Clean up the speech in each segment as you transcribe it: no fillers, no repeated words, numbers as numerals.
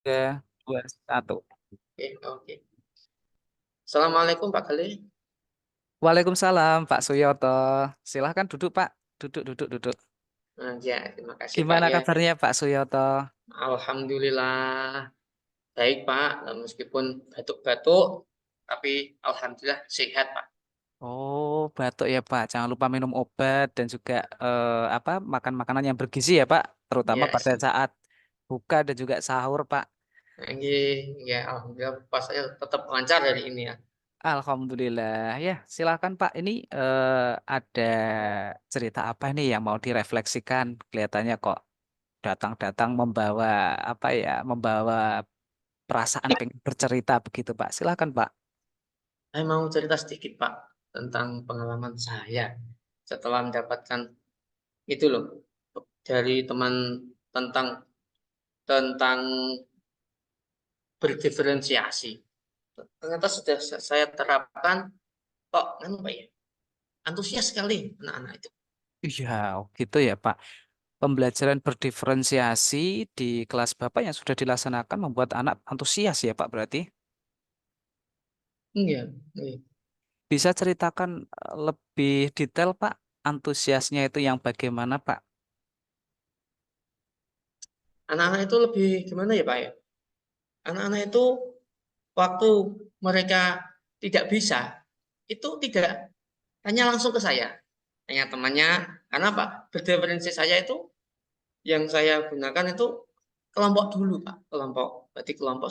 3, 2, 1. Oke, oke. Assalamualaikum Pak Galih. Waalaikumsalam Pak Suyoto. Silahkan duduk Pak. Duduk, duduk, duduk. Nah, ya, terima kasih Pak Gimana ya. kabarnya Pak Suyoto? Alhamdulillah baik Pak, meskipun batuk-batuk, tapi alhamdulillah sehat Pak. Oh, batuk ya Pak. Jangan lupa minum obat dan juga makan makanan yang bergizi ya Pak, terutama Ya, pada saat buka dan juga sahur Pak. ini ya alhamdulillah puasanya tetap lancar dari ini ya. Alhamdulillah. Ya, silakan Pak. Ini ada cerita apa nih yang mau direfleksikan? Kelihatannya kok datang-datang membawa membawa perasaan pengen bercerita begitu Pak. Silakan Pak. Saya mau cerita sedikit Pak tentang pengalaman saya setelah mendapatkan itu loh dari teman tentang tentang berdiferensiasi. Ternyata sudah saya terapkan kok kan Pak ya, antusias sekali anak-anak itu. Iya, oh gitu ya Pak. Pembelajaran berdiferensiasi di kelas Bapak yang sudah dilaksanakan membuat anak antusias ya Pak berarti. Iya, iya. Bisa ceritakan lebih detail Pak, antusiasnya itu yang bagaimana Pak? Anak-anak itu lebih gimana ya Pak ya? Anak-anak itu waktu mereka tidak bisa, itu tidak tanya langsung ke saya. Tanya temannya, karena apa? Preferensi saya itu yang saya gunakan itu kelompok dulu Pak. Kelompok, berarti kelompok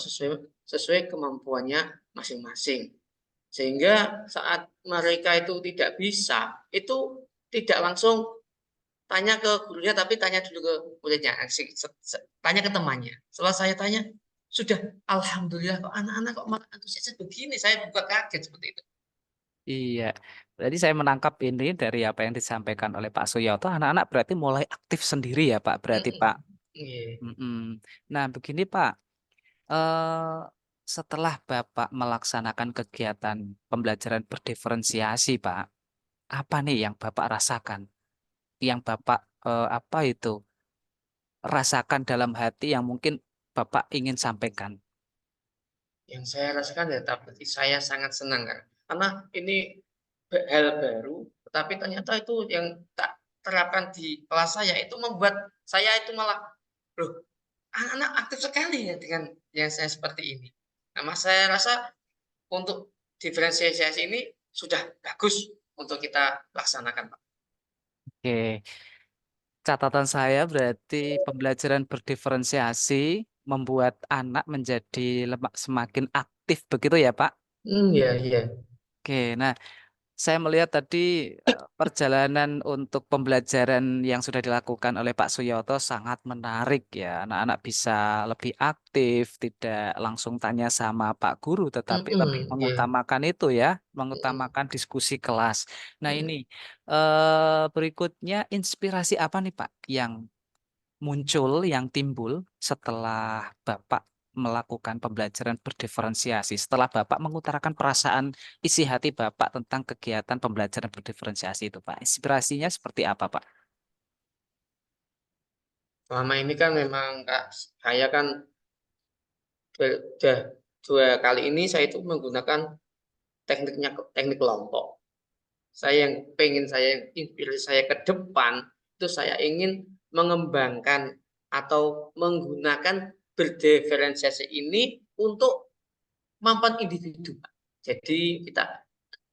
sesuai kemampuannya masing-masing. Sehingga saat mereka itu tidak bisa, itu tidak langsung tanya ke gurunya tapi tanya dulu ke muridnya. Tanya ke temannya. Setelah saya tanya, sudah alhamdulillah kok anak-anak kok malah antusias begini. Saya buka kaget seperti itu. Iya, berarti saya menangkap ini dari apa yang disampaikan oleh Pak Suyoto, anak-anak berarti mulai aktif sendiri ya Pak, berarti Pak. Iya. Mm-mm. Nah, begini Pak, eh, setelah Bapak melaksanakan kegiatan pembelajaran berdiferensiasi Pak, apa nih yang Bapak rasakan? Yang Bapak rasakan dalam hati yang mungkin Bapak ingin sampaikan? Yang saya rasakan ya tapi saya sangat senang kan. Karena ini hal baru, tetapi ternyata itu yang tak terapkan di kelas saya itu membuat saya itu malah loh, anak-anak aktif sekali ya dengan yang saya seperti ini. Nah, mas saya rasa untuk diferensiasi ini sudah bagus untuk kita laksanakan, Pak. Oke, catatan saya berarti pembelajaran berdiferensiasi membuat anak menjadi semakin aktif begitu ya Pak? Iya, iya. Oke, nah saya melihat tadi perjalanan untuk pembelajaran yang sudah dilakukan oleh Pak Suyoto sangat menarik ya. Anak-anak bisa lebih aktif, tidak langsung tanya sama Pak Guru, tetapi lebih Iya. mengutamakan itu ya, Mm, mengutamakan diskusi kelas. Nah ini mm. berikutnya inspirasi apa nih Pak yang muncul, yang timbul setelah Bapak melakukan pembelajaran berdiferensiasi, setelah Bapak mengutarakan perasaan isi hati Bapak tentang kegiatan pembelajaran berdiferensiasi itu, Pak. Inspirasinya seperti apa, Pak? Selama ini kan memang Kak, saya kan sudah dua kali ini saya itu menggunakan teknik kelompok. Saya yang pengen saya inspirasi saya ke depan itu saya ingin mengembangkan atau menggunakan berdiferensiasi ini untuk kemampuan individu. Jadi kita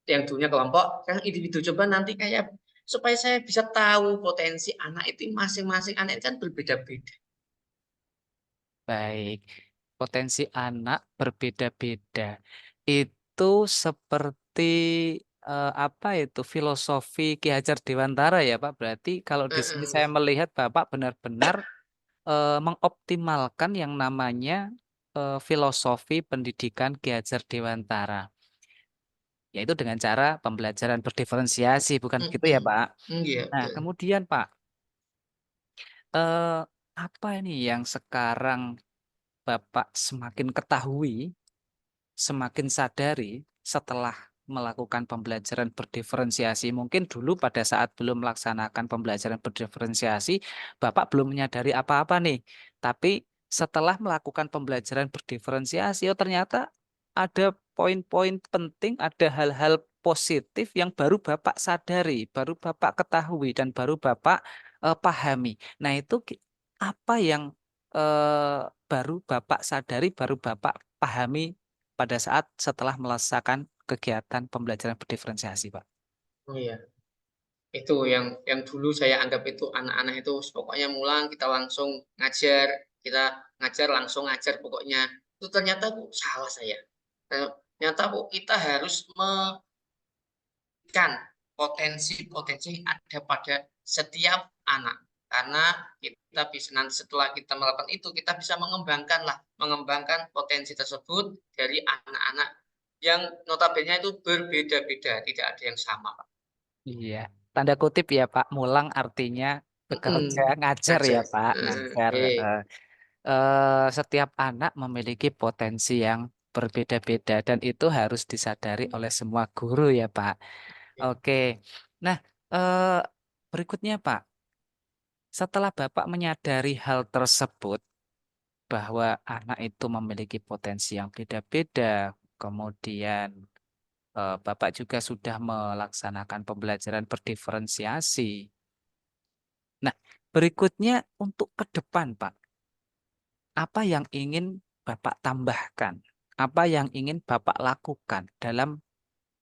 yang dulunya kelompok, sekarang individu coba nanti kayak supaya saya bisa tahu potensi anak itu masing-masing anak itu kan berbeda-beda. Baik, potensi anak berbeda-beda. Itu seperti apa itu filosofi Ki Hajar Dewantara ya, Pak. Berarti kalau di sini saya melihat Bapak benar-benar mengoptimalkan yang namanya filosofi pendidikan Ki Hajar Dewantara, yaitu dengan cara pembelajaran berdiferensiasi, bukan begitu ya, Pak? Iya, Nah, kemudian Pak, eh, apa ini yang sekarang Bapak semakin ketahui, semakin sadari setelah melakukan pembelajaran berdiferensiasi? Mungkin dulu pada saat belum melaksanakan pembelajaran berdiferensiasi, Bapak belum menyadari apa-apa nih. Tapi setelah melakukan pembelajaran berdiferensiasi, oh ternyata ada poin-poin penting, ada hal-hal positif yang baru Bapak sadari, baru Bapak ketahui, dan baru Bapak pahami. Nah, itu apa yang baru Bapak sadari, baru Bapak pahami pada saat setelah melaksanakan kegiatan pembelajaran berdiferensiasi, Pak? Oh iya, itu yang dulu saya anggap itu anak-anak itu pokoknya mulang kita langsung ngajar, kita ngajar langsung ngajar pokoknya. Itu ternyata kok salah saya. Ternyata kok kita harus memberikan potensi-potensi yang ada pada setiap anak. Karena kita bisa nanti setelah kita melakukan itu, kita bisa mengembangkan potensi tersebut dari anak-anak yang notabene itu berbeda-beda, tidak ada yang sama, Pak. Iya, tanda kutip ya Pak, mulang artinya bekerja, Mhm, ngajar ya ngajar, Pak, ngajar. oke, Setiap anak memiliki potensi yang berbeda-beda dan itu harus disadari oleh semua guru ya Pak. oke. Oke, nah eh, berikutnya Pak, setelah Bapak menyadari hal tersebut bahwa anak itu memiliki potensi yang beda-beda, kemudian Bapak juga sudah melaksanakan pembelajaran berdiferensiasi. Nah, berikutnya untuk ke depan, Pak, apa yang ingin Bapak tambahkan? Apa yang ingin Bapak lakukan dalam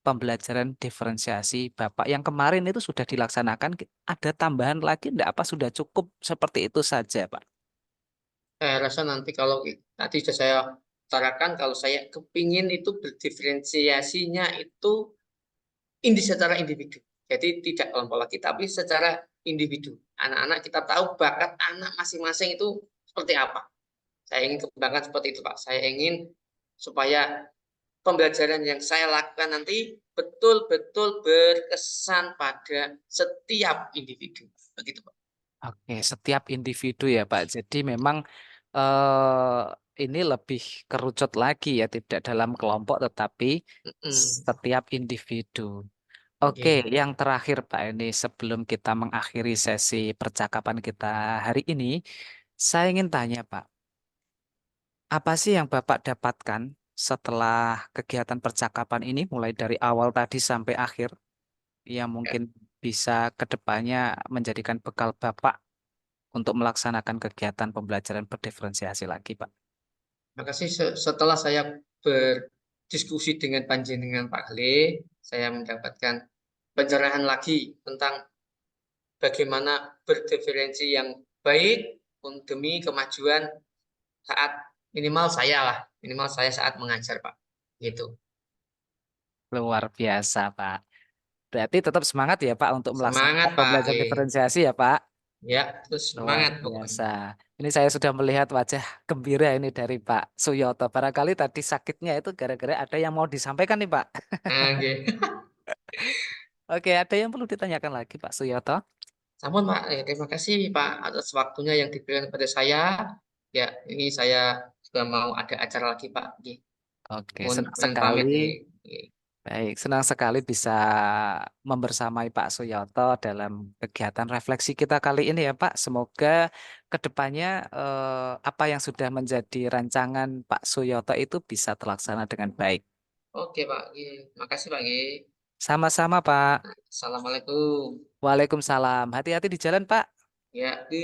pembelajaran diferensiasi Bapak yang kemarin itu sudah dilaksanakan? Ada tambahan lagi enggak? Apa sudah cukup seperti itu saja, Pak? Saya rasa nanti kalau tadi sudah saya utarakan, kalau saya kepingin itu berdiferensiasinya itu secara individu. Jadi tidak kelompok lagi, tapi secara individu. Anak-anak kita tahu bakat anak masing-masing itu seperti apa. Saya ingin kembangkan seperti itu, Pak. Saya ingin supaya pembelajaran yang saya lakukan nanti betul-betul berkesan pada setiap individu. Begitu, Pak. Oke, setiap individu ya, Pak. Jadi memang eh, ini lebih kerucut lagi ya, tidak dalam kelompok tetapi Mhm. setiap individu. Oke, Oke. yang terakhir Pak ini sebelum kita mengakhiri sesi percakapan kita hari ini, saya ingin tanya Pak, apa sih yang Bapak dapatkan setelah kegiatan percakapan ini mulai dari awal tadi sampai akhir yang Ya. mungkin bisa ke depannya menjadikan bekal Bapak untuk melaksanakan kegiatan pembelajaran berdiferensiasi lagi, Pak? Makasih setelah saya berdiskusi dengan panjenengan Pak Gale, saya mendapatkan pencerahan lagi tentang bagaimana berdiferensi yang baik demi kemajuan saat minimal saya saat mengajar, Pak. Gitu. Luar biasa, Pak. Berarti tetap semangat ya, Pak, untuk Semangat melaksanakan Pak pembelajaran Gale. diferensiasi ya, Pak? Ya, terus Luar semangat pokoknya. biasa. Ini saya sudah melihat wajah gembira ini dari Pak Suyoto. Barangkali tadi sakitnya itu gara-gara ada yang mau disampaikan nih, Pak. Nah, oke. Oke, ada yang perlu ditanyakan lagi, Pak Suyoto? Sampun Pak, terima kasih Pak atas waktunya yang diberikan kepada saya. Ya, ini saya juga mau ada acara lagi Pak. Oke. Oke, Mohon senang mohon sekali. pamit nih. Oke. Baik, senang sekali bisa membersamai Pak Suyoto dalam kegiatan refleksi kita kali ini ya Pak. Semoga kedepannya apa yang sudah menjadi rancangan Pak Suyoto itu bisa terlaksana dengan baik. Oke Pak, oke. Makasih Pak. Oke. Sama-sama Pak. Assalamualaikum. Waalaikumsalam. Hati-hati di jalan Pak. Ya, oke.